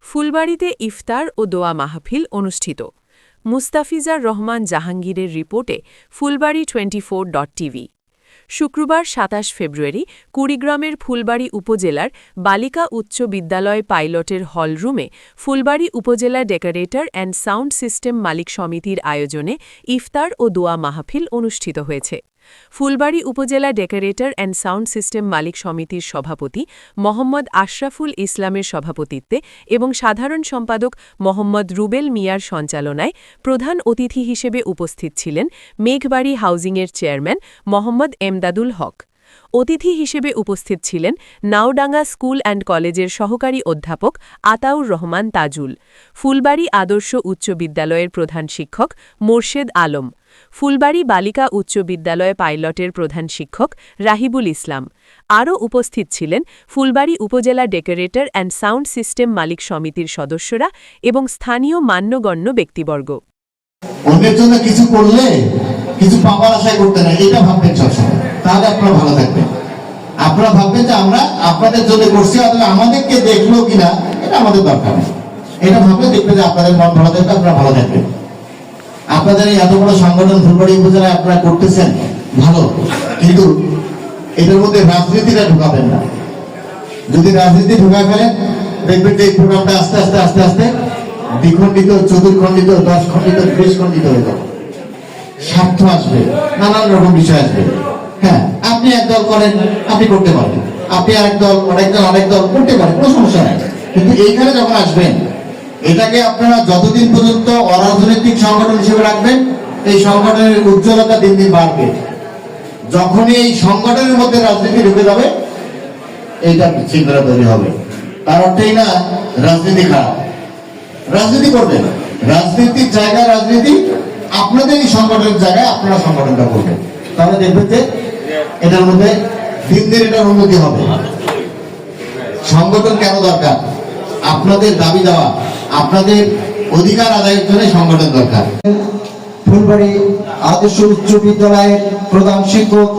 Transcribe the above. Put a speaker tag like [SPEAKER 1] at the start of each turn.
[SPEAKER 1] ফুলবাড়ীতে ইফতার ও দোয়া মাহফিল অনুষ্ঠিত। মুস্তাফিজার রহমান জাহাঙ্গীরের রিপোর্টে ফুলবাড়ী 24.tv। শুক্রবার ২৭ ফেব্রুয়ারি কুড়িগ্রামের ফুলবাড়ী উপজেলার বালিকা উচ্চ বিদ্যালয় পাইলটের হলরুমে ফুলবাড়ী উপজেলা ডেকোরেটর অ্যান্ড সাউন্ড সিস্টেম মালিক সমিতির আয়োজনে ইফতার ও দোয়া মাহফিল অনুষ্ঠিত হয়েছে। ফুলবাড়ী উপজেলা ডেকোরেটর অ্যান্ড সাউন্ড সিস্টেম মালিক সমিতির সভাপতি মোহাম্মদ আশরাফুল ইসলামের সভাপতিত্বে এবং সাধারণ সম্পাদক মোহাম্মদ রুবেল মিয়ার সঞ্চালনায় প্রধান অতিথি হিসেবে উপস্থিত ছিলেন মেঘবাড়ি হাউজিংয়ের চেয়ারম্যান মোহাম্মদ এমদাদুল হক। অতিথি হিসেবে উপস্থিত ছিলেন নাওডাঙ্গা স্কুল অ্যান্ড কলেজের সহকারী অধ্যাপক আতাউর রহমান তাজুল, ফুলবাড়ী আদর্শ উচ্চ বিদ্যালয়ের প্রধান শিক্ষক মোর্শেদ আলম, ফুলবাড়ী বালিকা উচ্চ বিদ্যালয় পাইলটের প্রধান শিক্ষক রাহিবুল ইসলাম। আরও উপস্থিত ছিলেন ফুলবাড়ী উপজেলা ডেকোরেটর অ্যান্ড সাউন্ড সিস্টেম মালিক সমিতির সদস্যরা এবং স্থানীয় মান্যগণ্য ব্যক্তিবর্গ।
[SPEAKER 2] অন্যের জন্য কিছু করলে কিছু পাওয়ার আশায় করতে না, এটা ভাববেন সবসময়, তাহলে আপনারা ভালো থাকবেন। আপনারা ভাববেন যে আমরা আপনাদের জন্য করছি, অথবা আমাদেরকে দেখলো কিনা এটা আমাদের দরকার নেই। এটা ভাবলে দেখবেন যে আপনাদের মন ভালো থাকবে, আপনারা ভালো থাকবেন। আপনাদের এই এত বড় সংগঠন ফুলবাড়ী উপজেলায় আপনারা করতেছেন ভালো, কিন্তু এটার মধ্যে রাজনীতিটা ঢুকাবেন না। যদি রাজনীতি ঢুকায় ফেলেন দেখবেন যে এই প্রোগ্রামটা আস্তে আস্তে আস্তে আস্তে দ্বিখণ্ডিত, চতুর্খণ্ডিত, 10 খণ্ডিত, 20 খণ্ডিত হয়ে যাবে। স্বার্থ আসবে, নানান রকম বিষয় আসবে। হ্যাঁ, আপনি এক দল করেন, আপনি করতে পারবেন, আপনি আরেক দল, আরেক দল করতে পারেন, কোনো সমস্যা নাই। কিন্তু এইখানে যখন আসবেন, এটাকে আপনারা যতদিন পর্যন্ত অরাজনৈতিক সংগঠন হিসেবে রাখবেন, এই সংগঠনের উজ্জ্বলতা দিন দিন বাড়বে। যখনই এই সংগঠনের মধ্যে রাজনীতি ঢুকে যাবে, এইটা বিশৃঙ্খলা তৈরি হবে। তার অর্থই না রাজনীতি খারাপ। রাজনীতি করবেন, রাজনীতির জায়গায় রাজনীতি, আপনাদের এই সংগঠনের জায়গায় আপনারা সংগঠনটা করবেন, তাহলে দেখবেন যে এটার মধ্যে দিন দিন এটার উন্নতি হবে। সংগঠন কেন দরকার? আপনাদের দাবি দেওয়া, আপনাদের অধিকার আদায়ের জন্য সংগঠন দরকার।
[SPEAKER 3] ফুলবাড়ী আদর্শ উচ্চ বিদ্যালয়ের প্রধান শিক্ষক